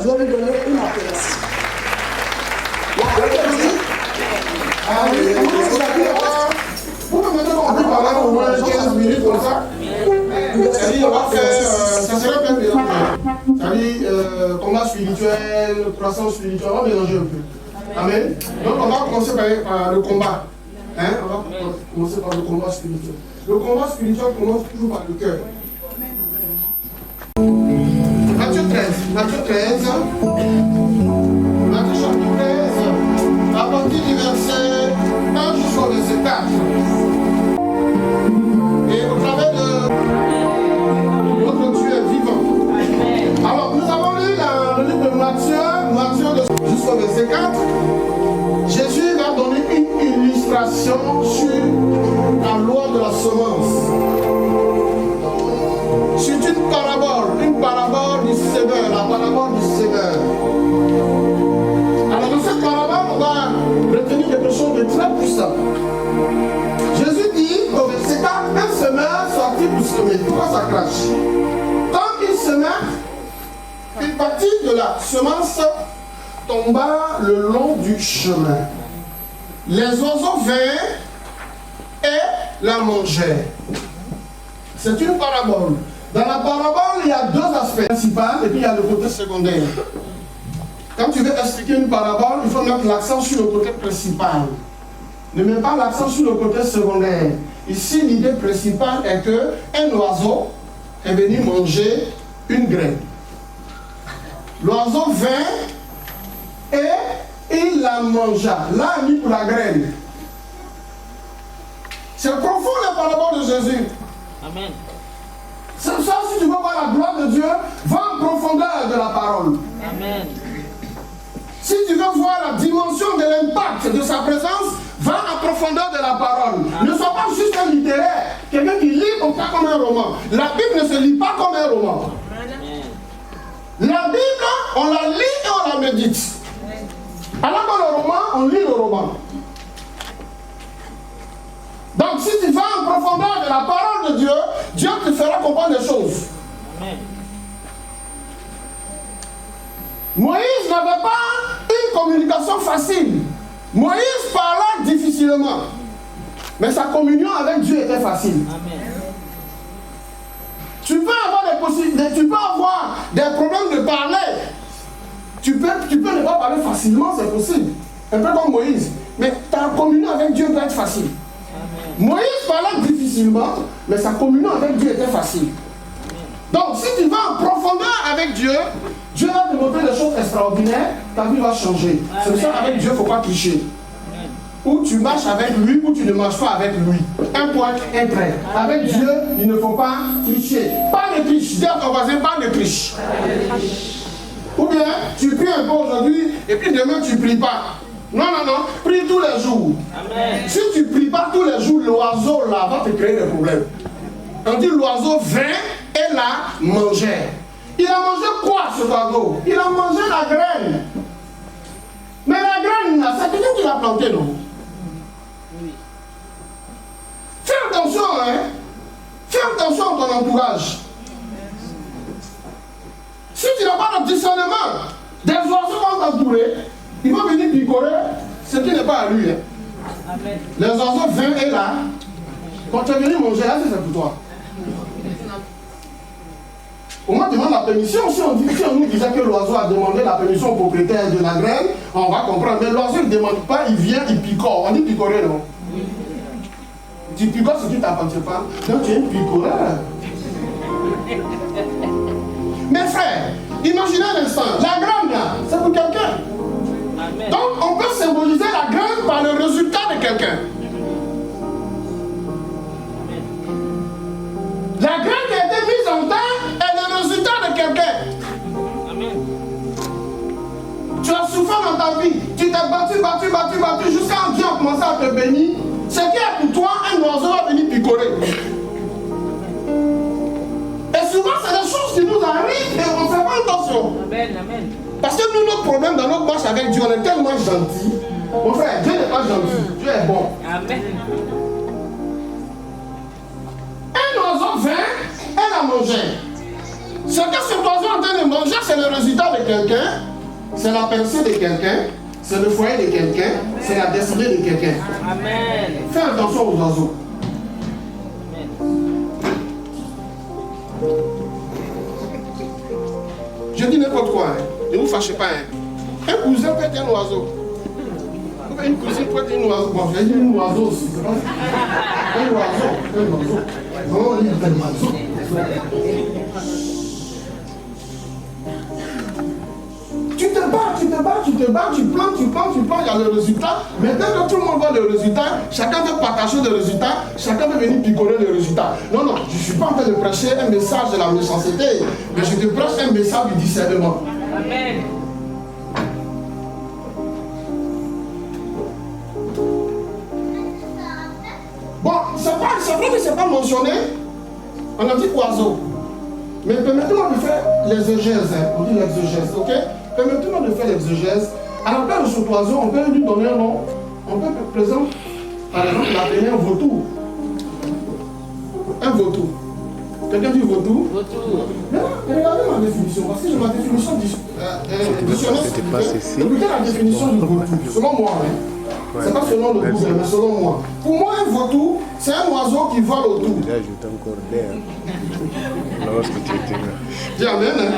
Je vais lui donner une appellation. La République. Vous me mettez qu'on peut parler au moins 15 minutes comme ça. C'est-à-dire, on va faire. Ça serait bien mélangé. C'est-à-dire, combat spirituel, croissance spirituelle, on va mélanger un peu. Amen. Donc, on va commencer par le combat. Hein? On va commencer par le combat spirituel. Le combat spirituel commence toujours par le cœur. Matthieu 13. Matthieu 13. Matthieu chapitre 13. À partir du verset 1 jusqu'au verset 4. Et au travers de notre Dieu vivant. Alors, nous avons lu le livre de Matthieu jusqu'au verset 4. Jésus va donner une illustration sur la loi de la semence. C'est une parabole du sémeur, la parabole du sémeur. Alors, dans cette parabole, on va retenir quelque chose de très puissant. Jésus dit au verset 4, un semeur sortit pour semer. Pourquoi ça crache? Quand il semait, une partie de la semence tomba le long du chemin. Les oiseaux vinrent et la mangèrent. C'est une parabole. Dans la parabole, il y a deux aspects principaux et puis il y a le côté secondaire. Quand tu veux expliquer une parabole, il faut mettre l'accent sur le côté principal. Ne mets pas l'accent sur le côté secondaire. Ici, l'idée principale est qu'un oiseau est venu manger une graine. L'oiseau vint et il la mangea. Là, il mis pour la graine. C'est profond la parabole de Jésus. Amen. C'est ça, si tu veux voir la gloire de Dieu, va en profondeur de la parole. Amen. Si tu veux voir la dimension de l'impact de sa présence, va en profondeur de la parole. Amen. Ne sois pas juste un littéraire, quelqu'un qui lit comme ça comme un roman. La Bible ne se lit pas comme un roman. Amen. La Bible, on la lit et on la médite. Alors que le roman, on lit le roman. Donc si tu vas en profondeur de la parole de Dieu, Dieu te fera comprendre des choses. Amen. Moïse n'avait pas une communication facile. Moïse parlait difficilement. Mais sa communion avec Dieu était facile. Amen. Tu peux avoir des problèmes de parler. Tu peux ne pas parler facilement, c'est possible. Un peu comme Moïse. Mais ta communion avec Dieu doit être facile. Amen. Moïse parlait difficilement, mais sa communion avec Dieu était facile. Amen. Donc, si tu vas en profondeur avec Dieu, Dieu va te montrer des choses extraordinaires, ta vie va changer. C'est pour ça qu'avec Dieu, il ne faut pas tricher. Amen. Ou tu marches avec lui, ou tu ne marches pas avec lui. Un point, un trait. Avec Dieu, il ne faut pas tricher. Pas de triche. Dis à ton voisin, pas de triche. Ou bien, tu pries un peu aujourd'hui, et puis demain, tu ne pries pas. Non, prie tous les jours. Amen. Si tu ne pries pas tous les jours, l'oiseau là va te créer des problèmes. On dit l'oiseau vint et la mangeait. Il a mangé quoi ce oiseau? Il a mangé la graine. Mais la graine là, c'est quelqu'un qui l'a plantée, non? Oui. Fais attention, hein? Fais attention à ton entourage. Si tu n'as pas de discernement, des oiseaux vont t'entourer. Il va venir picorer ce qui n'est pas à lui. Hein. Amen. Les oiseaux vinrent et là, quand tu es venu manger, là, c'est pour toi. Au moins, demande la permission. Si on nous disait que l'oiseau a demandé la permission au propriétaire de la graine, on va comprendre. Mais l'oiseau ne demande pas, il vient, il picore. On dit picorer, non? Oui. Tu picores ce qui ne t'appartient pas. Donc tu es un picoreur. Mes frères, imaginez un instant, la graine là, c'est pour quelqu'un. Amen. Donc on peut symboliser la graine par le résultat de quelqu'un. La graine qui a été mise en terre est le résultat de quelqu'un. Amen. Tu as souffert dans ta vie, tu t'es battu jusqu'à un Dieu a commencé à te bénir. Ce qui est pour toi, un oiseau va venir picorer. Et souvent, c'est des choses qui nous arrivent et on ne fait pas attention. Amen, amen. Parce que nous, notre problème dans notre marche avec Dieu, on est tellement gentil. Mon frère, Dieu n'est pas gentil, Dieu est bon. Amen. Un oiseau vint, elle a mangé. Ce que cet oiseau est en train de manger, c'est le résultat de quelqu'un, c'est la pensée de quelqu'un, c'est le foyer de quelqu'un, c'est la destinée de quelqu'un. Amen. Fais attention aux oiseaux. Je dis n'importe quoi, hein. Ne vous fâchez pas. Hein. Un cousin peut être un oiseau. Une cousine peut être un oiseau. Bon, j'ai dit un oiseau aussi. C'est pas un oiseau. Non, il est un oiseau. Tu te bats, tu plantes, il y a le résultat. Maintenant que tout le monde voit le résultat, chacun veut partager le résultat, chacun veut venir picoler le résultat. Non, je ne suis pas en train de prêcher un message de la méchanceté, mais je te prêche un message du discernement. Amen. Bon, c'est vrai que ce n'est pas mentionné, on a dit oiseau. Mais permettez-moi de faire l'exégèse, hein. On dit l'exégèse, ok? Permettez-moi de faire l'exégèse. À la place de cet oiseau, on peut lui donner un nom. On peut présenter, par exemple, l'appeler un vautour. Un vautour. Quelqu'un dit vautour? Vautour. Regardez ma définition, parce que j'ai ma définition dictionnaire. Écoutez la définition du vautour, selon moi. Hein. Ouais. C'est pas selon le Google, mais selon moi. Pour moi, un vautour, c'est un oiseau qui vole autour. Là, je t'encore d'air. Lorsque tu étais là. Dis amen. Hein?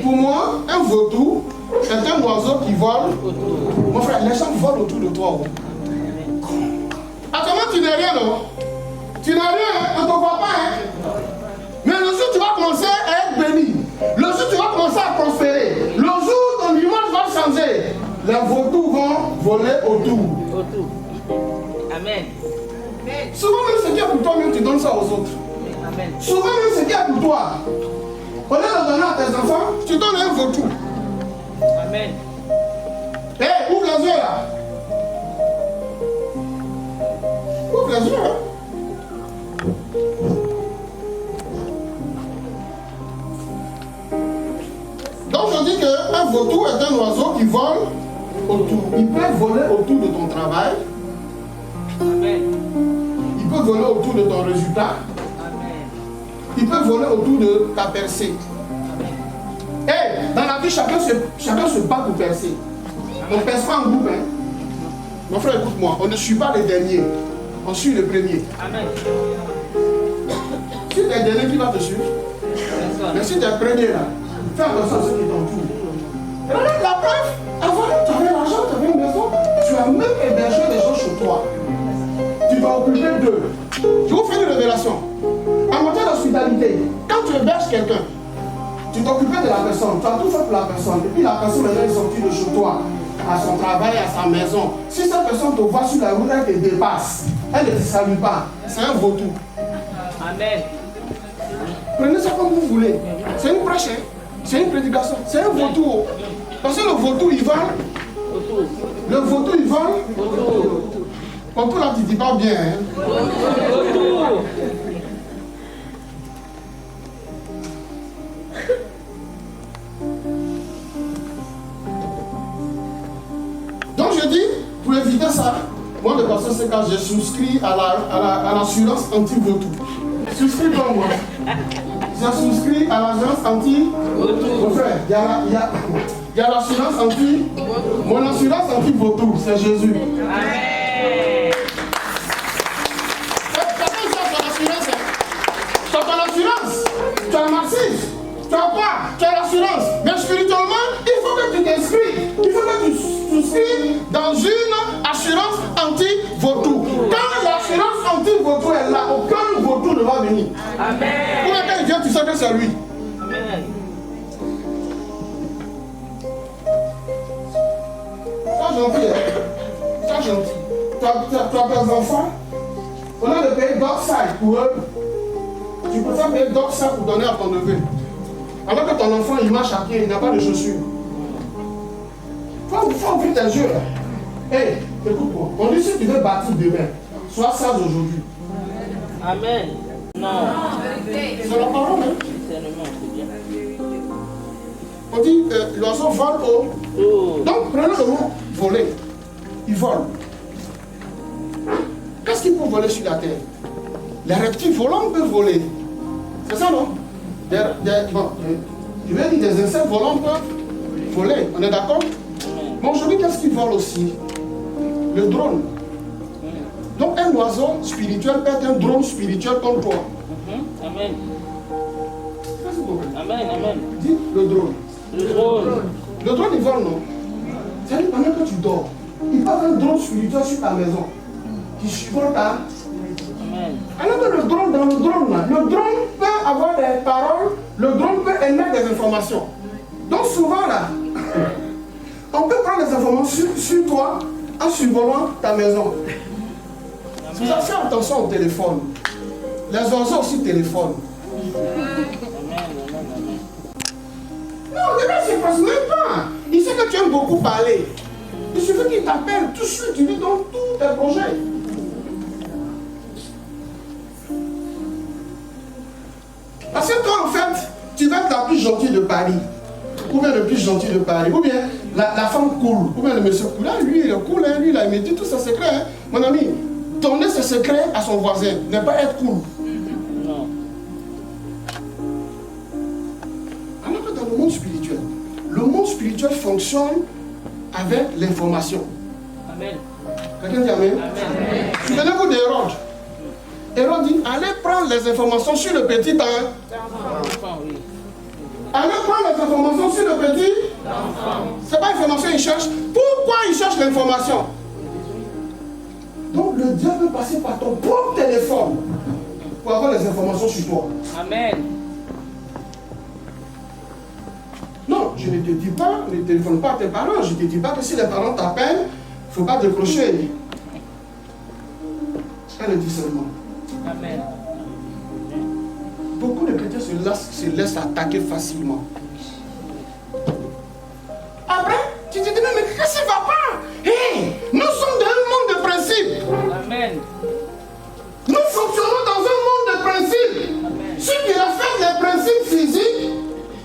Pour moi, un vautour, c'est un oiseau qui vole autour. Mon frère, les gens volent autour de toi. Attends, tu n'es rien, non? Tu n'es rien, on ne te voit pas. Hein? Mais le jour où tu vas commencer à être béni, le jour où tu vas commencer à prospérer, le jour où ton image va changer, les vautours vont voler autour. Amen. Souvent même ce qui est pour toi, même tu donnes ça aux autres. Amen. Souvent même ce qui est pour toi, au lieu de donner à tes enfants, tu donnes un vautour. Amen. Hé, ouvre les yeux là. Ouvre les yeux. Hein. Donc je dis qu'un vautour est un oiseau qui vole autour. Il peut voler autour de ton travail. Amen. Il peut voler autour de ton résultat. Amen. Il peut voler autour de ta percée. Hey, dans la vie, chacun se bat pour percer. On ne perce pas en groupe. Hein. Mon frère, écoute-moi. On ne suit pas les derniers. On suit les premiers. Amen. Si tu es le dernier, qui va te suivre? Mais si tu es le premier là, fais attention à ceux qui t'entourent. La preuve, avant, tu avais l'argent, tu avais une maison, tu as même hébergé des gens chez toi. Tu vas occuper d'eux. Je vous fais une révélation. En matière d'hospitalité, quand tu héberges quelqu'un, tu t'occupais de la personne, tu as tout fait pour la personne, et puis la personne maintenant est sortie de chez toi, à son travail, à sa maison. Si cette personne te voit sur la route, elle te dépasse, elle ne te salue pas, c'est un vautour. Amen. Prenez ça comme vous voulez. C'est une prêche, hein? C'est une prédication, c'est un vautour. Parce que le vautour, il vole. Le vautour, il vole. Quand tout là, tu dis pas bien. Hein? Donc je dis, pour éviter ça, moi le pasteur c'est quand j'ai souscrit à l'assurance anti-vautour. Souscrit comme moi. J'ai souscrit à l'assurance anti-vautour. Mon frère, il y a l'assurance anti. Mon assurance anti-vautour, c'est Jésus. Amen. Tu as ton assurance, tu as massif, tu as quoi? Tu as l'assurance. Mais spirituellement, il faut que tu t'inscris. Il faut que tu souscris dans une assurance anti-vautour. Quand l'assurance anti-vautour est là, aucun vautour ne va venir. Amen. Pour quand il vient, tu sais que c'est lui. Amen. Sois gentil, hein? Sois gentil. Tu as tes enfants, au lieu de payer dockside pour eux, tu peux faire payer dockside pour donner à ton neveu. Alors que ton enfant, il marche à pied, il n'a pas de chaussures. Il faut ouvrir tes yeux. Hé, écoute-moi. On dit si tu veux bâtir demain, sois sage aujourd'hui. Amen. Non. C'est la parole, hein? Discernement, c'est bien. On dit l'oiseau vole haut. Donc prenez le mot voler. Il vole. Qu'est-ce qu'il peut voler sur la terre? Les reptiles volants peuvent voler. C'est ça, non? Je vais dire des insectes volants peuvent voler. On est d'accord? Mais aujourd'hui, qu'est-ce qu'ils volent aussi? Le drone. Donc un oiseau spirituel peut être un drone spirituel comme toi. Amen. Qu'est-ce que vous comprenez? Amen. Amen. Dis le drone. Le drôle. Le drone, il vole, non? C'est-à-dire pendant que tu dors, il passe un drone spirituel sur ta maison qui survole ta. Amen. Alors que le drone, dans le drone, là, le drone peut avoir des paroles, le drone peut émettre des informations. Donc souvent là, on peut prendre des informations sur toi en survolant ta maison. C'est pour ça, fais attention au téléphone. Les oiseaux aussi téléphonent. Non, le gars ne se passe même pas. Il sait que tu aimes beaucoup parler. Il suffit qu'il t'appelle, tout de suite, tu lui donnes tous tes projets. Parce que toi, en fait, tu vas être la plus gentille de Paris. Ou bien le plus gentil de Paris. Ou bien la femme cool. Ou bien le monsieur cool. Là, lui, il est cool. Hein, lui, il a dit tous ses secrets. Hein. Mon ami, donner ses secrets à son voisin. Ne pas être cool. Non. Alors que dans le monde spirituel fonctionne avec l'information. Amen. Quelqu'un dit Amen? Amen. Souvenez-vous d'Hérode. Hérode dit, allez prendre les informations sur le petit temps. Enfant, oui. Allez prendre les informations sur le petit. C'est pas l'information qu'il cherche. Pourquoi il cherche l'information? Donc le diable peut passer par ton propre téléphone pour avoir les informations sur toi. Amen. Non, je ne te dis pas, ne téléphone pas à tes parents. Je ne te dis pas que si les parents t'appellent, il ne faut pas décrocher. C'est le discernement. Amen. Beaucoup de chrétiens se laissent attaquer facilement. Après, tu te dis, mais qu'est-ce qui ne va pas? Hey, nous sommes dans un monde de principes. Amen. Nous fonctionnons dans un monde de principes. Amen. Si tu respectes les principes physiques,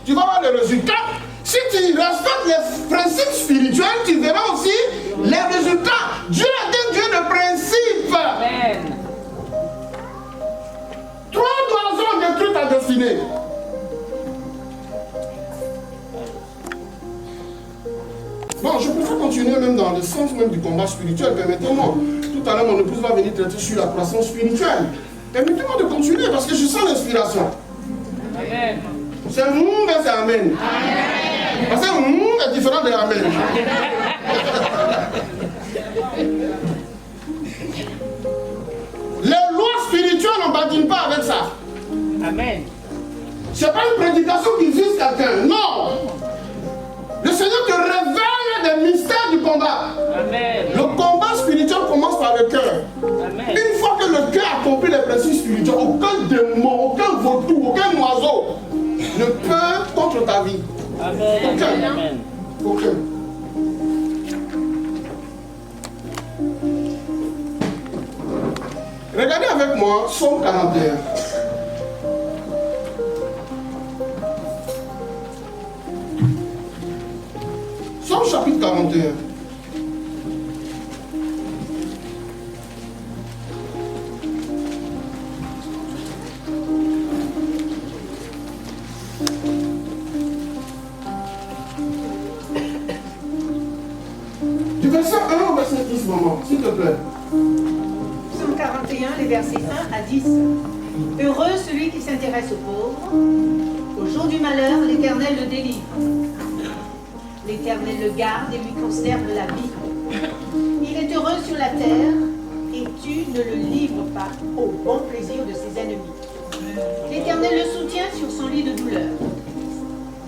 tu vas avoir le résultat. Si tu respectes les principes spirituels, tu verras aussi les résultats. Dieu est un Dieu de principes. Amen. 3 oiseaux détruisent ta destinée. Bon, je préfère continuer même dans le sens même du combat spirituel. Permettez-moi. Tout à l'heure, mon épouse va venir traiter sur la croissance spirituelle. Permettez-moi de continuer parce que je sens l'inspiration. Amen. C'est mais c'est Amen. Parce que est différent de Amen. Les lois spirituelles, on ne badine pas avec ça. Amen. Ce n'est pas une prédication qui vise quelqu'un. Non. Le Seigneur te révèle des mystères du combat. Amen. Le combat spirituel commence par le cœur. Amen. Une fois que le cœur a compris les principes spirituels, aucun démon, aucun vautour, aucun oiseau ne peut contre ta vie. Amen. Aucun. Amen. Aucun. Regardez avec moi Psaume 41. Psaume chapitre 41. Du verset 1 au verset 10, maman, s'il te plaît. Psaume 41, les versets 1 à 10. Heureux celui qui s'intéresse aux pauvres. Au jour du malheur, l'Éternel le délivre. L'Éternel le garde et lui conserve la vie. Il est heureux sur la terre et tu ne le livres pas au bon plaisir de ses ennemis. L'Éternel le soutient sur son lit de douleur.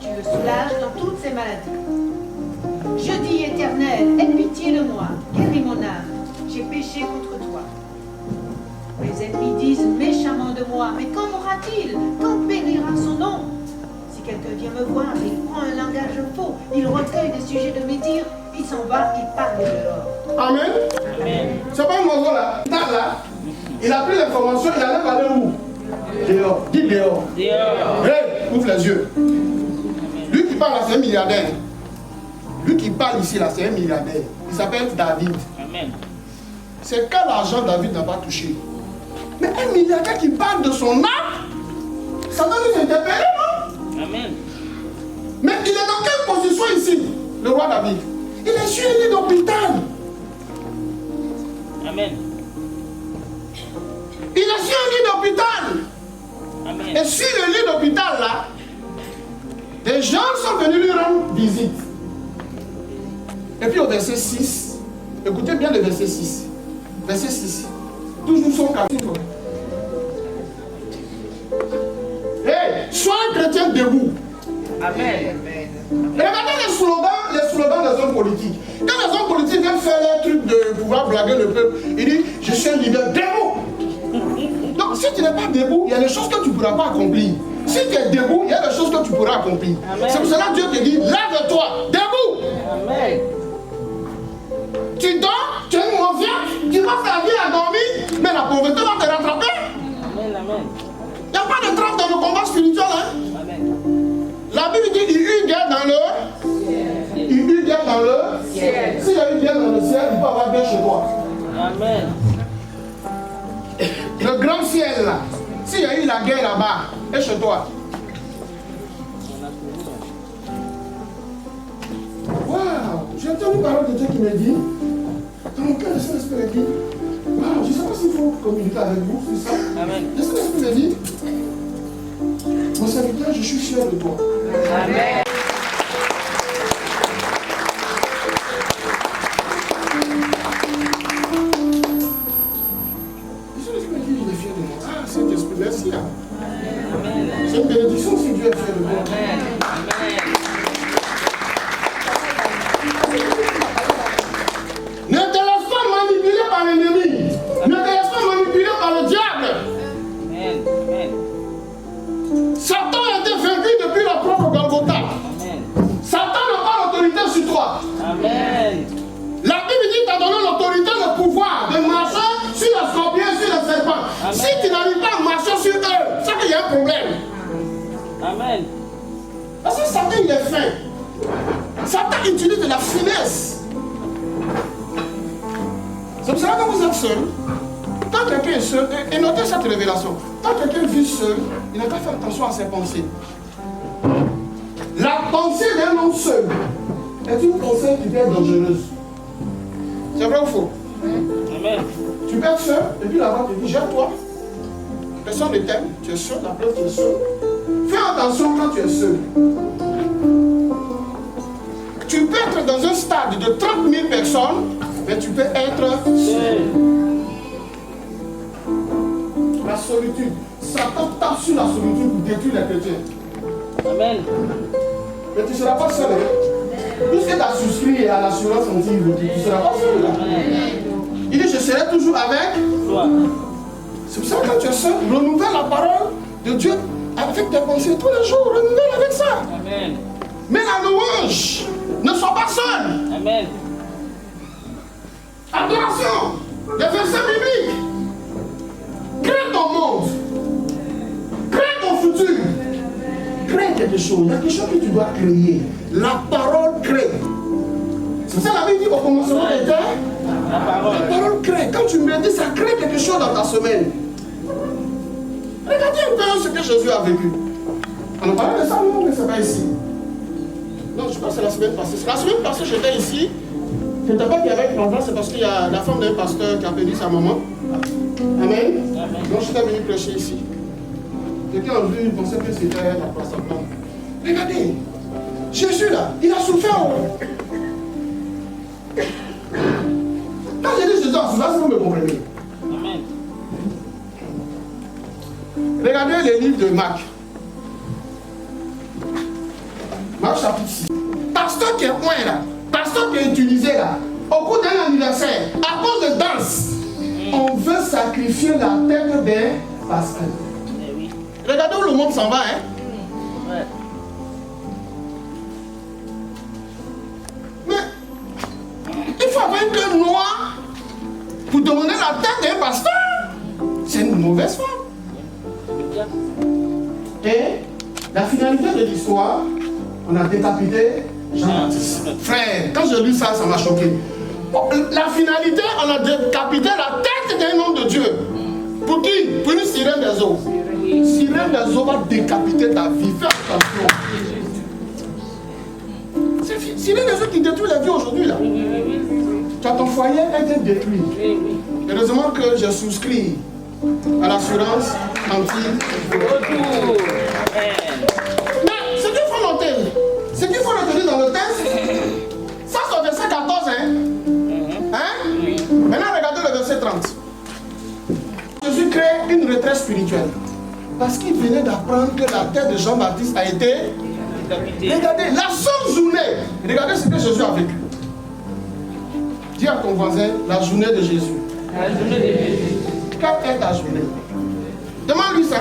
Tu le soulages dans toutes ses maladies. Je dis, Éternel, aie pitié de moi, guéris mon âme, j'ai péché contre toi. Mes ennemis disent méchamment de moi, mais quand mourra-t-il? Quand périra son nom? Si quelqu'un vient me voir, il prend un langage faux, il recueille des sujets de mes dires, il s'en va, il part de dehors. Amen. Amen. C'est pas un oiseau là. Là. Il a pris l'information, il allait parler où? Dehors. Dis dehors. Dehors. Hey, ouvre les yeux. Lui qui parle là, c'est un milliardaire. Lui qui parle ici là, c'est un milliardaire. Il s'appelle David. Amen. C'est quel argent David n'a pas touché? Mais un milliardaire qui parle de son âme, ça doit nous interpeller, non? Amen. Mais il est dans quelle position ici, le roi David? Il est sur un lit d'hôpital. Amen. Il est sur un lit d'hôpital. Amen. Et sur le lit d'hôpital là, des gens sont venus lui rendre visite. Et puis au verset 6, écoutez bien le verset 6. Verset 6. Toujours son capitaine. Hey, sois un chrétien debout. Amen. Regardez les slogans des hommes politiques. Quand les hommes politiques viennent faire leur truc de pouvoir blaguer le peuple, ils disent je suis un leader debout. Donc si tu n'es pas debout, il y a des choses que tu ne pourras pas accomplir. Si tu es debout, il y a des choses que tu pourras accomplir. C'est pour cela que Dieu te dit lève-toi, debout. Amen. Tu dors, tu es une mauvaise, tu passes ta vie à dormir, mais la pauvreté va te rattraper. Amen. Amen. Il n'y a pas de trêve dans le combat spirituel. Hein? Amen. La Bible dit il y eut guerre dans le ciel. Il y eut guerre dans le ciel. S'il y a eu guerre dans le ciel, il peut y avoir guerre chez toi. Amen. Le grand ciel là, s'il y a eu la guerre là-bas, et chez toi. Waouh, j'ai entendu une parole de Dieu qui me dit, dans mon cœur, le Saint-Esprit me dit, waouh, je ne sais pas s'il faut communiquer avec vous, c'est ça. Amen. Le Saint-Esprit me dit, mon serviteur, je suis fier de toi. Amen. Le Saint-Esprit me dit, il est fier de moi. Ah, Saint-Esprit, merci. Hein. Amen. C'est une bénédiction si Dieu est fier de toi. Amen. Amen. Ne te laisse pas manipuler par l'ennemi. Ne te laisse pas manipuler par le diable. Amen. Amen. Satan a été vaincu depuis la croix au Golgotha. Amen. Satan n'a pas l'autorité sur toi. Amen. La Bible dit t'a donné l'autorité, le pouvoir de marcher sur les scorpions, sur les serpents. Amen. Si tu n'arrives pas à marcher sur eux, c'est qu'il y a un problème. Amen. Parce que Satan, il est fin. Satan utilise de la finesse. C'est pour cela que vous êtes seul. Quand quelqu'un est seul, et notez cette révélation, quand quelqu'un vit seul, il n'a qu'à faire attention à ses pensées. La pensée d'un homme seul est une pensée qui peut être dangereuse. C'est vrai ou faux? Amen. Tu peux être seul, et puis là-bas, tu dis, gère-toi. Personne ne t'aime, tu es seul, la preuve, tu es seul. Fais attention quand tu es seul. Tu peux être dans un stade de 30 000 personnes, mais tu peux être seul. La solitude. Satan tape sur la solitude pour détruire les chrétiens. Amen. Mais tu ne seras pas seul. Hein? Puisque tu as souscrit à l'assurance anti-vie, tu ne seras pas seul. Là. Il dit, je serai toujours avec Toi. C'est pour ça que quand tu es seul, renouvelle la parole de Dieu avec tes pensées tous les jours. Renouvelle avec ça. Amen. Mais la louange, ne sois pas seul. Amen. Adoration, les versets bibliques. Crée ton monde. Crée ton futur. Crée quelque chose. Il y a quelque chose que tu dois créer. La parole crée. C'est ça la Bible dit au commencement était. La parole. La parole crée. Quand tu médites, ça crée quelque chose dans ta semaine. Regardez un peu ce que Jésus a vécu. On a parlé de ça, non, mais ce n'est pas ici. Non, je pense que c'est la semaine passée. La semaine passée, j'étais ici. Je n'étais pas qu'il y avait une enfant, c'est parce qu'il y a la femme d'un pasteur qui a perdu sa maman. Amen. Amen. Donc j'étais venu prêcher ici. Quelqu'un a vu, il pensait que c'était la place à blanc. Regardez, Jésus là, il a souffert. Quand j'ai dit Jésus a souffert, c'est vous me comprenez. Amen. Regardez les livres de Marc. Marc chapitre 6. Pasteur qui est loin là, pasteur qui est utilisé là, au cours d'un anniversaire, à cause de danse, on veut sacrifier la tête des pasteurs. Eh oui. Regardez où le monde s'en va, hein. Ouais. Mais il faut avoir une gueule noire pour demander la tête d'un pasteur. C'est une mauvaise femme. Et la finalité de l'histoire, on a décapité Jean-Baptiste. Frère, quand j'ai lu ça, ça m'a choqué. La finalité, on a décapité la tête d'un homme de Dieu. Pour qui? Pour une sirène des eaux. Sirène des eaux va décapiter ta vie. Fais attention. C'est sirène des eaux qui détruit la vie aujourd'hui là. Tu as ton foyer est détruit. Heureusement que j'ai souscrit à l'assurance anti-retour. Mais ce qu'il faut noter, ce qu'il faut retenir dans le texte, ça c'est au verset 14, Maintenant regardez le verset 30. Jésus crée une retraite spirituelle. Parce qu'il venait d'apprendre que la tête de Jean-Baptiste a été... Regardez, la seule journée. Regardez ce que Jésus a vécu. Dis à ton voisin, la journée de Jésus. La journée de Jésus. Quelle est ta journée? Demande-lui ça.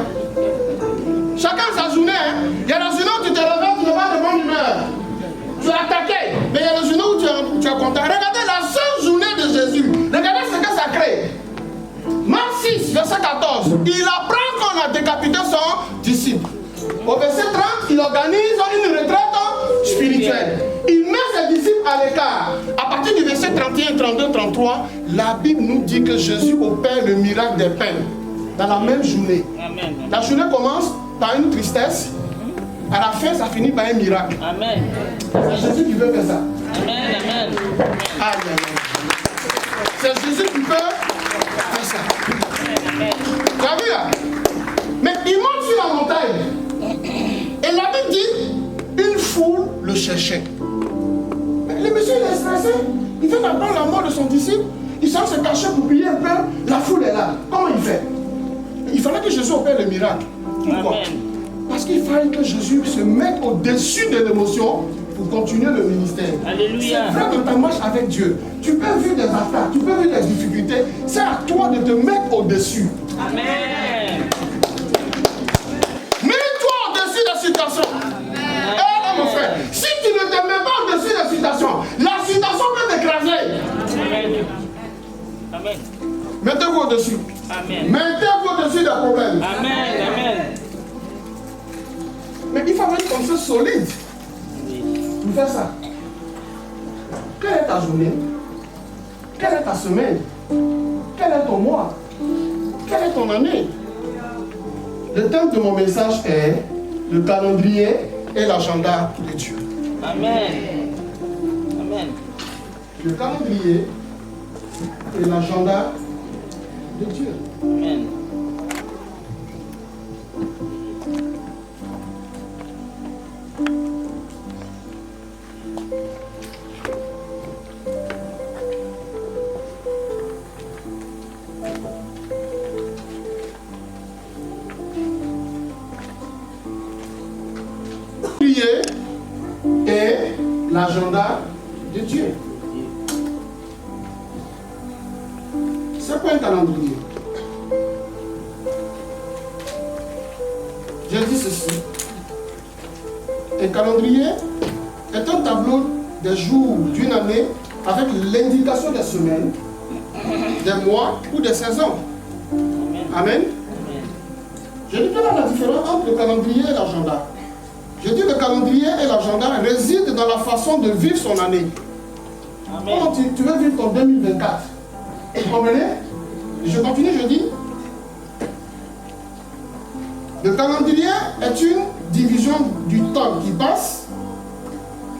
Chacun sa journée. Il y a la journée où tu te réveilles, tu n'as pas de bonne humeur. Tu es attaqué. Mais il y a la journée où tu es content. Regardez la seule journée de Jésus. Regardez ce que ça crée. Marc 6, verset 14. Il apprend qu'on a décapité son disciple. Au verset 30, il organise une retraite spirituelle. Il met ses disciples à l'écart. À partir du verset 31, 32, 33, la Bible nous dit que Jésus opère le miracle des pains dans la même journée. Amen. La journée commence par une tristesse. À la fin, ça finit par un miracle. Amen. C'est Jésus qui veut faire ça. Amen. Amen. Amen. C'est Jésus qui veut faire ça. Amen. Tu as vu là? Mais il monte sur la montagne. Et la Bible dit, une foule le cherchait. Mais le monsieur il est stressé. Il fait d'apprendre la mort de son disciple. Il s'en se cacher pour prier un peu. La foule est là. Comment il fait? Il fallait que Jésus opère le miracle. Pourquoi? Amen. Parce qu'il fallait que Jésus se mette au-dessus de l'émotion pour continuer le ministère. Alléluia. C'est vrai dans ta marche avec Dieu. Tu peux vivre des attaques, tu peux vivre des difficultés. C'est à toi de te mettre au-dessus. Amen. Mets-toi au-dessus de la situation. Eh mon frère, si tu ne te mets pas au-dessus de la situation peut t'écraser. Amen. Amen. Mettez-vous au-dessus. Amen. Mettez-vous au-dessus des problèmes. Amen. Amen. Mais il faut avoir une conscience solide pour faire ça. Quelle est ta journée? Quelle est ta semaine? Quel est ton mois? Quelle est ton année? Le thème de mon message est le calendrier et l'agenda de Dieu. Amen. Amen. Le calendrier et l'agenda de Dieu. Amen. Et l'agenda de Dieu. C'est quoi un calendrier? Je dis ceci. Un calendrier est un tableau des jours d'une année avec l'indication des semaines, des mois ou des saisons. Amen. Je dis quelle est la différence entre le calendrier et l'agenda? Je dis le calendrier et l'agenda résident dans la façon de vivre son année. Amen. Comment tu veux vivre ton 2024? Vous comprenez? Je continue, je dis. Le calendrier est une division du temps qui passe,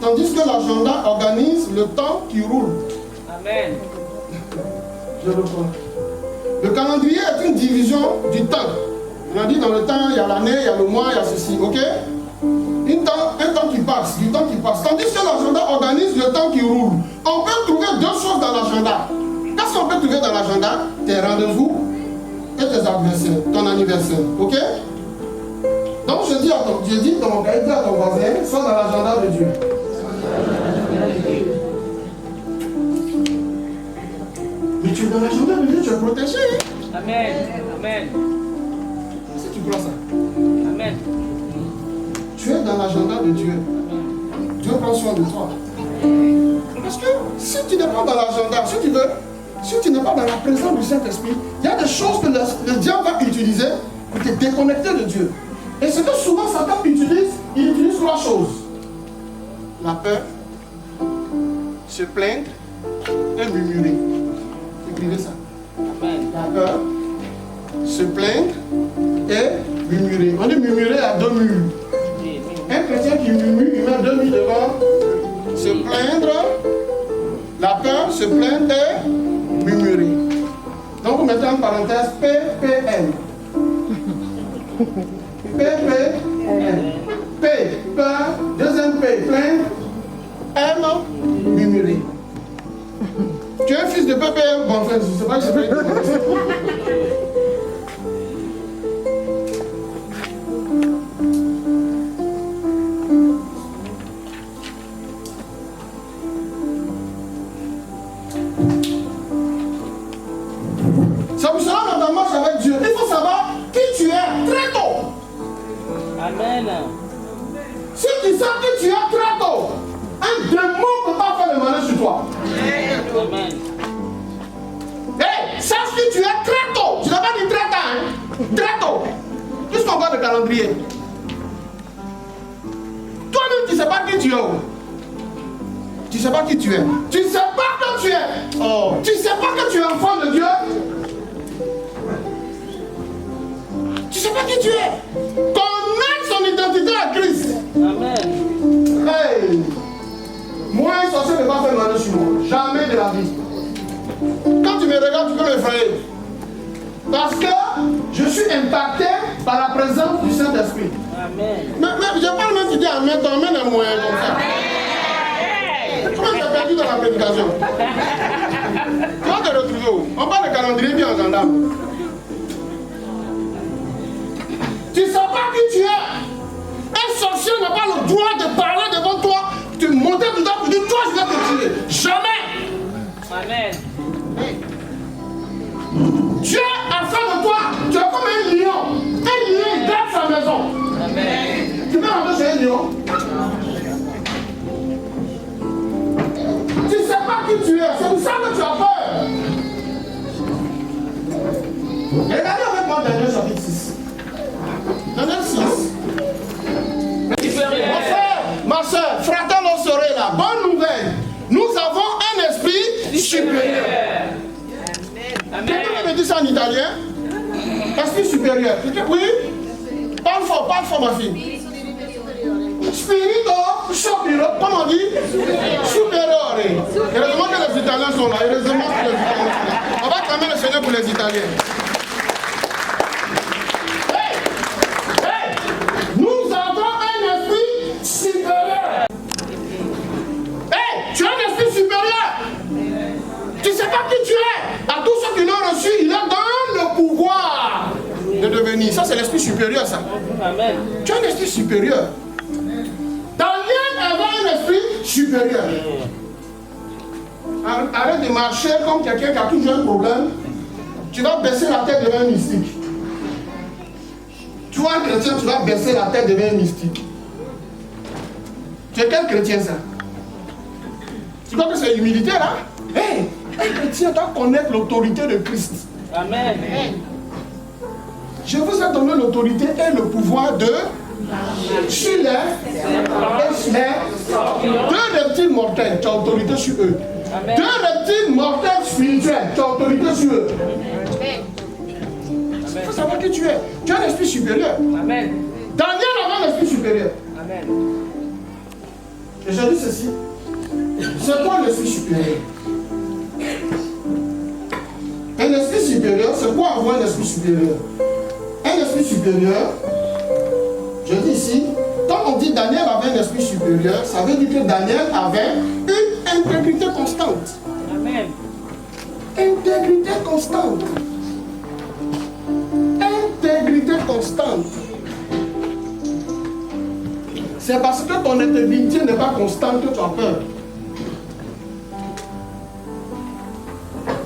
tandis que l'agenda organise le temps qui roule. Amen. Je reprends. Le calendrier est une division du temps. On a dit dans le temps, il y a l'année, il y a le mois, il y a ceci, ok? Un temps qui passe, du temps qui passe. Tandis que l'agenda organise le temps qui roule. On peut trouver deux choses dans l'agenda. Qu'est-ce qu'on peut trouver dans l'agenda? Tes rendez-vous et tes adversaires, ton anniversaire. Ok? Donc je dis dans mon cahier, dis à ton voisin, sois dans l'agenda de Dieu. Mais tu es dans l'agenda de Dieu, tu es protégé. Amen. Amen. Si tu crois ça. Amen. Tu es dans l'agenda de Dieu. Dieu prend soin de toi. Parce que si tu n'es pas dans l'agenda, si tu n'es pas dans la présence du Saint-Esprit, il y a des choses que le diable va utiliser pour te déconnecter de Dieu. Et ce que souvent Satan utilise, il utilise trois choses. La peur, se plaindre et murmurer. Écrivez ça. La peur, se plaindre et Murmurer. On dit murmurer à deux murs. Un chrétien qui murmure, il met deux murs devant. Se plaindre, la peur, se plaindre et murmurer. Donc vous mettez en parenthèse PPM. PPM. P, peur, deuxième P, plaindre, M, murmurer. Tu es un fils de PPM, bon frère, je ne sais pas si je peux dire. Ça vous sera dans ta marche avec Dieu. Il faut savoir qui tu es très tôt. Amen. Si tu sais qui tu es très tôt, un démon ne peut pas faire le malheur sur toi. Amen. Hey, sache qui tu es très tôt. Je n'ai pas dit très tard, hein? Très tôt. Puisqu'on voit le calendrier. Toi-même, tu ne sais pas qui tu es. Tu ne sais pas qui tu es. Tu ne sais pas que tu es. Oh. Tu ne sais pas que tu es enfant de Dieu. Tu ne sais pas qui tu es. Connaître son identité à Christ. Amen. Hey. Moi, un sorcier ne va pas faire malheur sur moi. Jamais de la vie. Quand tu me regardes, tu peux m'effrayer. Parce que je suis impacté par la présence du Saint-Esprit. Amen. Mais je parle même, tu dis Amen, t'emmènes un moyen comme ça. Comment tu as perdu dans la prédication? Tu vas te retrouver où? On parle de calendrier bien en gendarme. Tu ne sais pas qui tu es. Un sorcier n'a pas le droit de parler devant toi. Tu montes dedans pour dire toi je vais te tuer. Jamais. Amen. Dieu a fait de toi, tu es comme un lion. Un lion, il garde sa maison. Amen. Tu peux rentrer chez un lion. Tu ne sais pas qui tu es, c'est pour ça que tu as peur. Regardez avec moi Daniel chapitre 6. Daniel 6. Mon frère, ma soeur, fratello sorella, bonne nouvelle. Nous avons un esprit supérieur. Quelqu'un me dit ça en italien? Esprit supérieur. Oui? Parle fort ma fille. Spirito superiore. Comment on dit? Superiore. Heureusement que les Italiens sont là. Heureusement que les Italiens sont là. On va clamer le Seigneur pour les Italiens. Hey! Hey! Nous avons un esprit supérieur. Hey! Tu as un esprit supérieur. Tu ne sais pas qui tu es. À tous ceux qui l'ont reçu, il est dans le pouvoir de devenir. Ça, c'est l'esprit supérieur, ça. Amen. Tu as un esprit supérieur. Daniel avait un esprit supérieur. Arrête de marcher comme quelqu'un qui a toujours un problème. Tu vas baisser la tête devant un mystique. Tu vois un chrétien, tu vas baisser la tête devant un mystique. Tu es quel chrétien, ça? Tu crois que c'est l'humilité, là? Hey! Un chrétien doit connaître l'autorité de Christ. Amen. Je vous ai donné l'autorité et le pouvoir de sur les deux reptiles mortels, tu as autorité sur eux. Amen. Deux reptiles mortels spirituels, tu as autorité sur eux. Il faut savoir qui tu es. Tu as un esprit supérieur. Amen. Daniel avait un esprit supérieur. Amen. Et j'ai dit ceci. C'est quoi l'esprit supérieur? Un esprit supérieur, c'est quoi avoir un esprit supérieur? Un esprit supérieur, je dis ici, quand on dit Daniel avait un esprit supérieur, ça veut dire que Daniel avait une intégrité constante. Amen. Intégrité constante. Intégrité constante. C'est parce que ton intégrité n'est pas constante que tu as peur.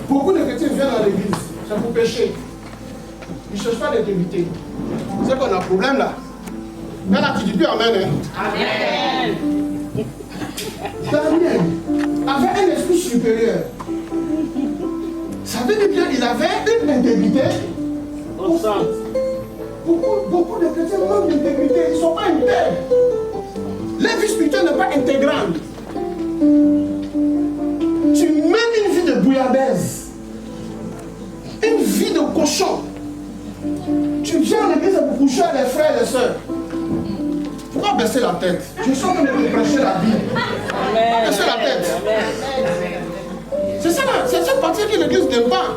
Beaucoup de chrétiens viennent à l'église, c'est pour pécher. Ils ne cherchent pas l'intégrité. C'est qu'on a un problème là. Mais là, tu dis plus Amen. Hein? Amen. Daniel avait un esprit supérieur. Ça veut dire qu'il avait une intégrité. Constante. Beaucoup de chrétiens manquent d'intégrité. Ils ne sont pas intègres. La vie spirituelle n'est pas intégrale. Tu mènes une vie de bouillabaisse. Une vie de cochon. Tu viens à l'église pour coucher à tête. Je suis en train de te prêcher la Bible. Amen. Baissez la tête. C'est ça, c'est cette partie que l'église n'aime pas.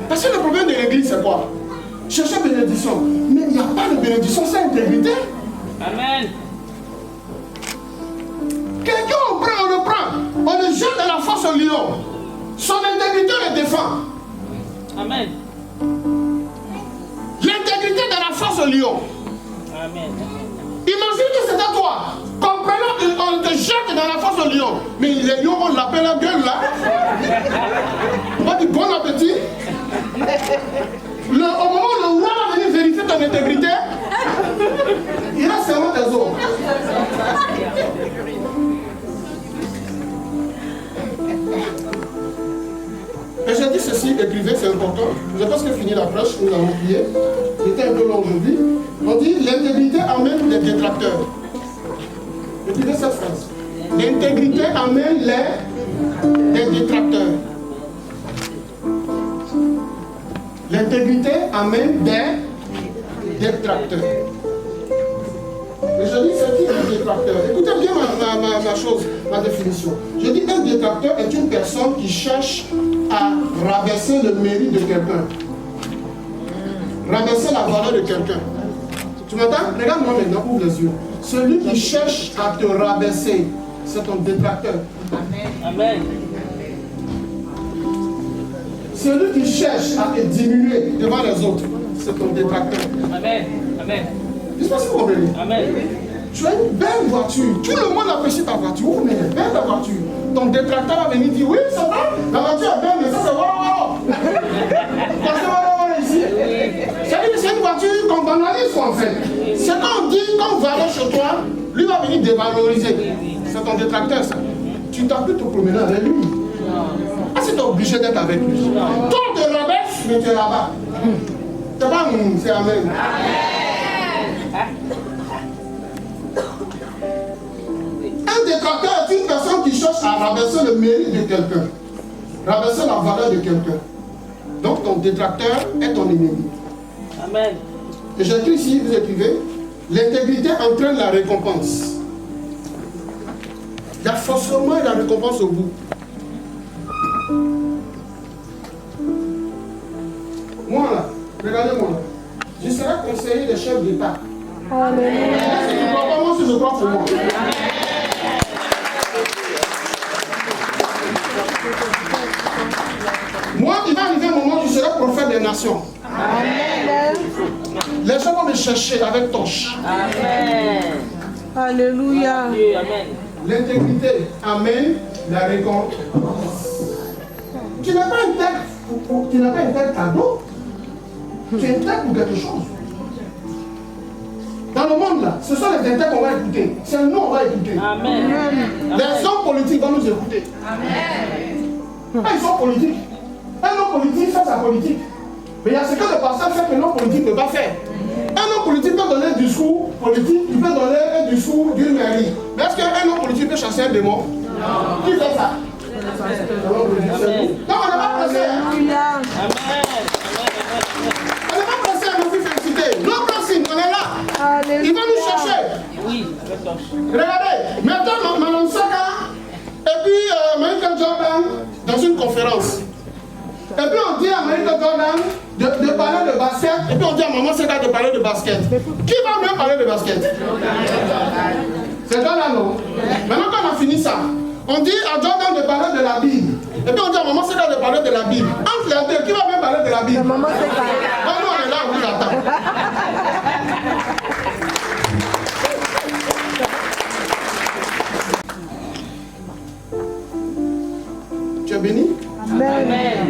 Parce que le problème de l'église, c'est quoi? Chercher bénédiction. Mais il n'y a pas de bénédiction sans intégrité. Amen. Quelqu'un, on le prend, on le jette dans la fosse au lion. Son intégrité le défend. Amen. L'intégrité dans la fosse au lion. Amen. Imagine que c'est à toi. Comprenons qu'on te jette dans la fosse au lion. Mais les lions vont laper la gueule là. On va dire bon appétit. Au moment où le roi va venir vérifier ton intégrité, il reste seulement tes os. Et j'ai dit ceci, écrivez, c'est important. Je pense que fini la prêche, nous allons prier. C'était un peu long aujourd'hui. On dit l'intégrité amène les détracteurs. Écoutez cette phrase. L'intégrité amène les détracteurs. L'intégrité amène des détracteurs. Et je dis c'est qui un détracteur? Écoutez bien ma chose, ma définition. Je dis un détracteur est une personne qui cherche à rabaisser le mérite de quelqu'un. Rabaisser la valeur de quelqu'un. Tu m'entends? Regarde-moi maintenant, ouvre les yeux. Celui qui cherche à te rabaisser, c'est ton détracteur. Amen. Celui qui cherche à te diminuer devant les autres, c'est ton détracteur. Amen. Amen. Je ne sais pas si vous comprenez. Amen. Tu as une belle voiture. Tout le monde apprécie ta voiture. Oh, mais belle ta voiture. Ton détracteur va venir dire oui, ça va. La voiture est belle, mais ça c'est voilà. Parce que voilà ici. C'est une voiture qu'on banalise en fait. C'est quand on dit, quand on va aller chez toi, lui va venir dévaloriser. C'est ton détracteur ça. Tu t'as pu te promener avec lui. Ah, c'est obligé d'être avec lui. Toi, on te rabaisse, mais tu es là-bas. C'est pas c'est amen. Un détracteur est une personne qui cherche à rabaisser le mérite de quelqu'un. Rabaisser la valeur de quelqu'un. Donc ton détracteur est ton ennemi. Amen. Et j'écris ici, vous écrivez, l'intégrité entraîne la récompense. Il y a forcément la récompense au bout. Moi là, regardez-moi là. Je serai conseiller des chefs d'État. Amen. Si tu ne crois pas, moi si je crois pour moi. Moi, il va arriver un moment où je serai prophète des nations. Amen. Les gens vont me chercher avec torche. Amen. Alléluia. Dieu, amen. L'intégrité amène la récompense. Tu n'as pas une tête cadeau. Tu es une tête pour quelque chose. Dans le monde là, ce sont les intérêts qu'on va écouter. C'est nous on va écouter. Amen. Les hommes politiques vont nous écouter. Amen. Ah, ils sont politiques. Un homme politique fait sa politique. Mais il y a ce que le pasteur fait que l'homme politique ne peut pas faire. Un homme politique peut donner un discours politique, il peut donner un discours d'une mairie. Mais est-ce qu'un homme politique peut chasser un démon? Non. Qui fait ça? Amen. Non, on n'est pas pressé. Hein? Alléluia. Amen. On n'est pas pressé à nous faire féliciter. Non, prochaine, on est là. Alléluia. Il va nous chercher. Oui, avec torche. Regardez, maintenant, Manon Saka et puis Michael Jordan dans une conférence. Et puis on dit à Michael Jordan de parler de basket. Et puis on dit à Maman Saka de parler de basket. Qui va mieux parler de basket? C'est Jordan, non? Maintenant qu'on a fini ça, on dit à Jordan de parler de la Bible. Et puis on dit à Maman Saka de parler de la Bible. Entre les deux, qui va mieux parler de la Bible? Maman, c'est pas. Non, nous on est là, on vous attend. Tu es béni? Amen. Amen.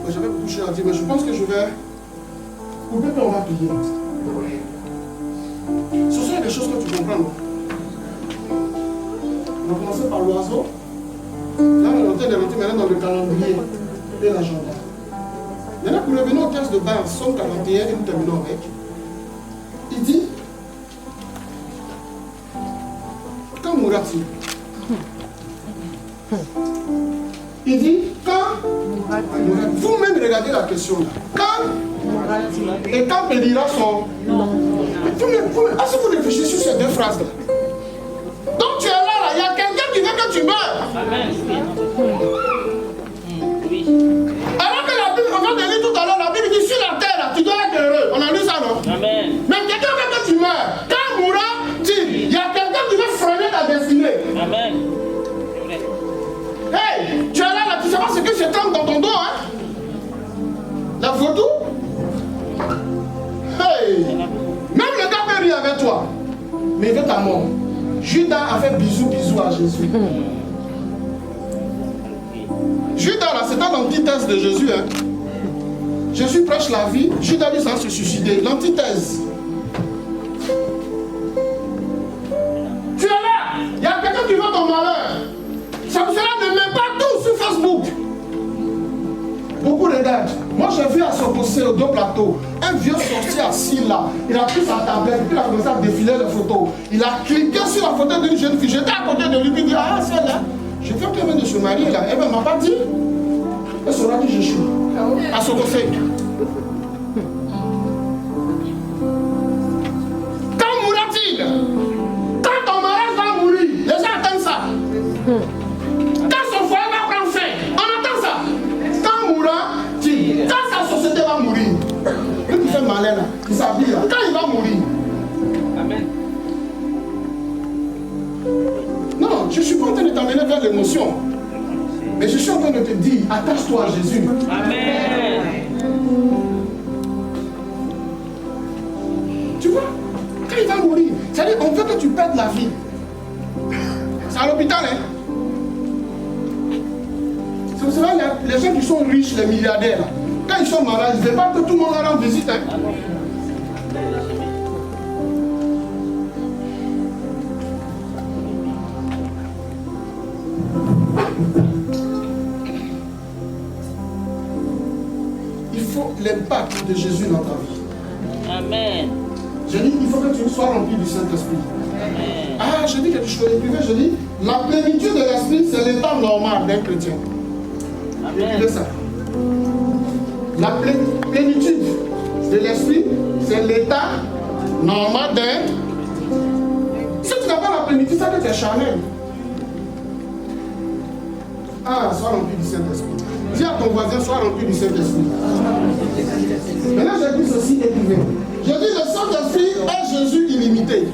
J'avais beaucoup de choses à dire, mais je pense que je vais couper et on va prier. Ce sont des choses que tu comprends. Non? On va commencer par l'oiseau. Là, on est en train de rentrer maintenant dans le calendrier et l'agenda. Maintenant, pour revenir au texte de base, Somme 41, et nous terminons avec. Il dit, quand mourra-t-il? Il dit, quand, vous-même regardez la question là, quand, et quand bénira son nom. Est-ce que vous réfléchissez sur ces deux phrases là? Donc tu es là, il y a quelqu'un qui veut que tu meurs. Amen. Oui. Alors que la Bible, on vient de lire tout à l'heure, la Bible dit sur la terre là, tu dois être heureux. On a lu ça, non? Amen. Mais quelqu'un veut que tu meurs. Quand mourra-t-il? Il y a quelqu'un qui veut freiner ta destinée. Amen. Hey, tu es là, tu sais pas ce que c'est trempe dans ton dos, hein? La photo? Hey! Même le gars peut rire avec toi, mais il veut ta mort. Judas a fait bisous à Jésus. Judas là, c'est dans l'antithèse de Jésus, hein? Jésus prêche la vie, Judas dit ça se suicider. L'antithèse. Tu es là, il y a quelqu'un qui veut ton malheur. Cela ne met pas tout sur Facebook. Beaucoup regardent. Moi j'ai vu à Sokosé au dos plateau un vieux sorcier assis là. Il a pris sa tablette et puis il a commencé à défiler les photos. Il a cliqué sur la photo d'une jeune fille. J'étais à côté de lui et il dit ah celle-là. J'ai fait qu'elle vient de se marier là. Elle ne m'a pas dit. Elle saura qui je suis. À Sokosé. Quand mourra-t-il? Quand ton mariage va mourir, les gens attendent ça. Quand son foyer va prendre fin, on attend ça. Quand mourra-t-il? Quand sa société va mourir, lui qui fait malin là, il s'habille là, quand il va mourir. Amen. Non, je ne suis pas en train de t'emmener vers l'émotion. Mais je suis en train de te dire, attache-toi à Jésus. Amen. Tu vois, quand il va mourir, c'est-à-dire on veut que tu perdes la vie. C'est à l'hôpital, hein. C'est pour cela que les gens qui sont riches, les milliardaires, là, quand ils sont malades, ils ne veulent pas que tout le monde leur rende visite. Hein. Il faut l'impact de Jésus dans ta vie. Amen. Je dis, il faut que tu sois rempli du Saint-Esprit. Amen. Ah, je dis quelque chose de privé, je dis, la plénitude de l'Esprit, c'est l'état normal d'un chrétien. Amen. Écoutez ça. La plénitude de l'Esprit, c'est l'état normal d'un... Si tu n'as pas la plénitude, ça veut dire que tu es charnel. Ah, sois rempli du Saint-Esprit. Dis à ton voisin, sois rempli du Saint-Esprit. Maintenant, j'ai dit ceci écrivé. Je dis, le Saint-Esprit est Jésus illimité.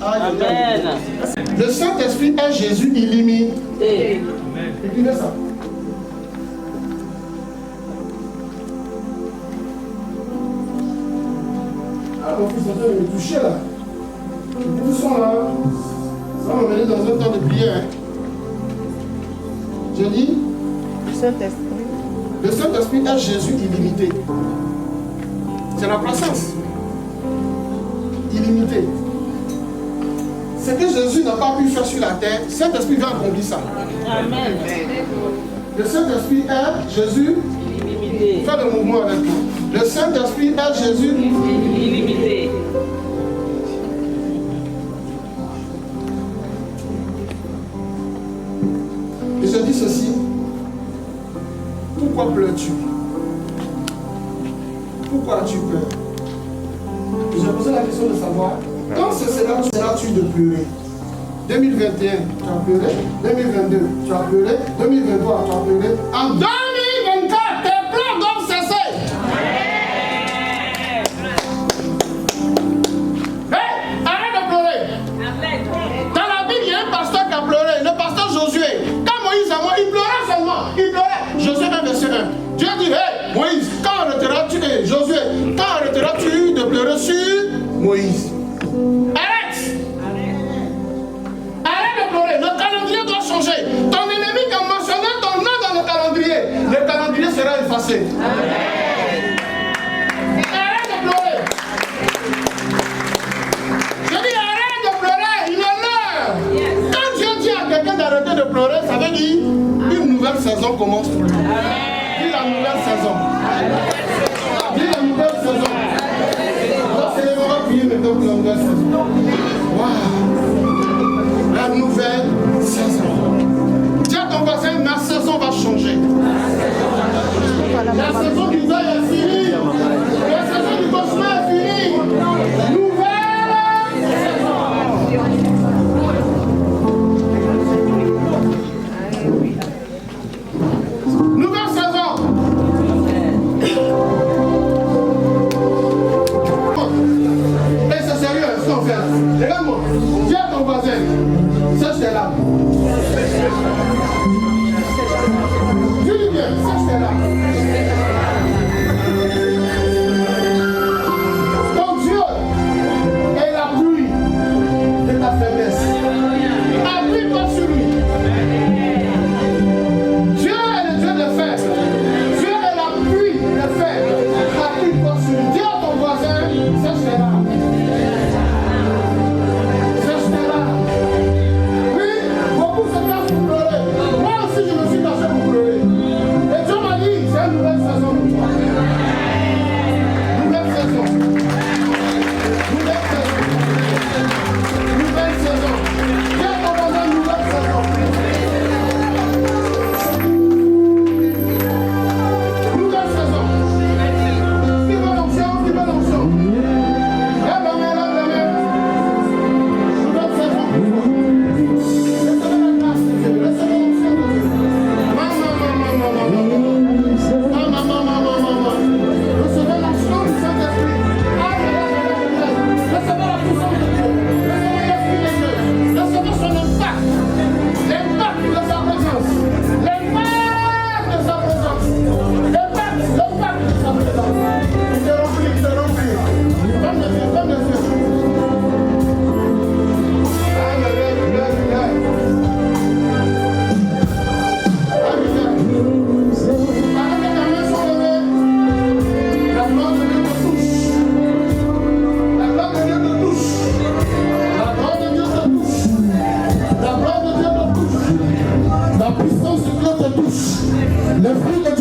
Amen. Le Saint-Esprit est Jésus illimité. Écrivez ça. Ah, mon fils est en train de me toucher là. Les petits sont là. Ça va m'amener dans un temps de prière. Hein. Je dis, le Saint-Esprit est Jésus illimité. C'est la croissance. Illimité. Ce que Jésus n'a pas pu faire sur la terre, le Saint-Esprit vient accomplir ça. Amen. Le Saint-Esprit est Jésus. Illimité. Fais le mouvement avec moi. Le Saint-Esprit est Jésus. Illimité. Et je dis ceci. Pourquoi pleures-tu? Pourquoi as-tu peur? J'ai posé la question de savoir, quand seras-tu de pleurer? 2021, tu as pleuré. 2022, tu as pleuré. 2023, tu as pleuré. En 2024, tes pleurs doivent cesser. Hey, arrête de pleurer. Dans la Bible, il y a un pasteur qui a pleuré, le pasteur Josué. Quand Moïse est mort, il pleurait seulement. Il pleurait. Josué 1, verset 1. Dieu dit, hey, Moïse, quand arrêteras-tu, Josué, quand arrêteras-tu de pleurer sur Moïse? Arrête. Arrête de pleurer. Le calendrier doit changer. Ton ennemi qui a mentionné ton nom dans le calendrier sera effacé. Arrête de pleurer. Je dis, arrête de pleurer. Il est l'heure. Quand Dieu dit à quelqu'un d'arrêter de pleurer, ça veut dire une nouvelle saison commence pour lui. Dis la nouvelle saison. Dis la nouvelle saison. On va prier maintenant pour la nouvelle saison. Waouh. La nouvelle saison. ton voisin, ma saison va changer. La saison du deuil est finie. La saison du cauchemar est finie. Nouvelle saison. Nouvelle saison. Et c'est sérieux ce qu'on fait là. Regarde-moi. Dis à ton voisin, sèche tes larmes. Dis-lui bien, sèche tes larmes. Ton Dieu est la pluie de ta faiblesse. Appuie-toi sur lui. Dieu est le Dieu des faibles. Dieu est la pluie des faibles. Appuie-toi sur lui. Dis à ton voisin, sèche tes larmes. Sèche tes larmes. Oui, beaucoup se cachent pour pleurer. Moi aussi, je me suis caché pour pleurer. Et Dieu m'a dit, c'est une nouvelle saison pour toi. Nouvelle saison. Nouvelle saison. Nouvelle saison. Dis à ton voisin, nouvelle saison. Nouvelle saison. Qui veut l'onction? Qui veut l'onction? Lève la main, lève la main. Nouvelle saison pour toi. Recevez la grâce de Dieu. Recevez l'onction de Dieu. Maman. Recevez l'onction du Saint-Esprit. Recevez la puissance de Dieu. Recevez l'esprit de Dieu. Recevez son impact. L'impact de sa présence. L'impact de sa présence. L'impact de sa présence. Il te remplit, il te remplit. Comme les yeux, comme les yeux. La gloire de Dieu te touche. La gloire de Dieu te touche. La gloire de Dieu te touche. La gloire de Dieu te touche. La puissance de Dieu te touche. Le fruit de Dieu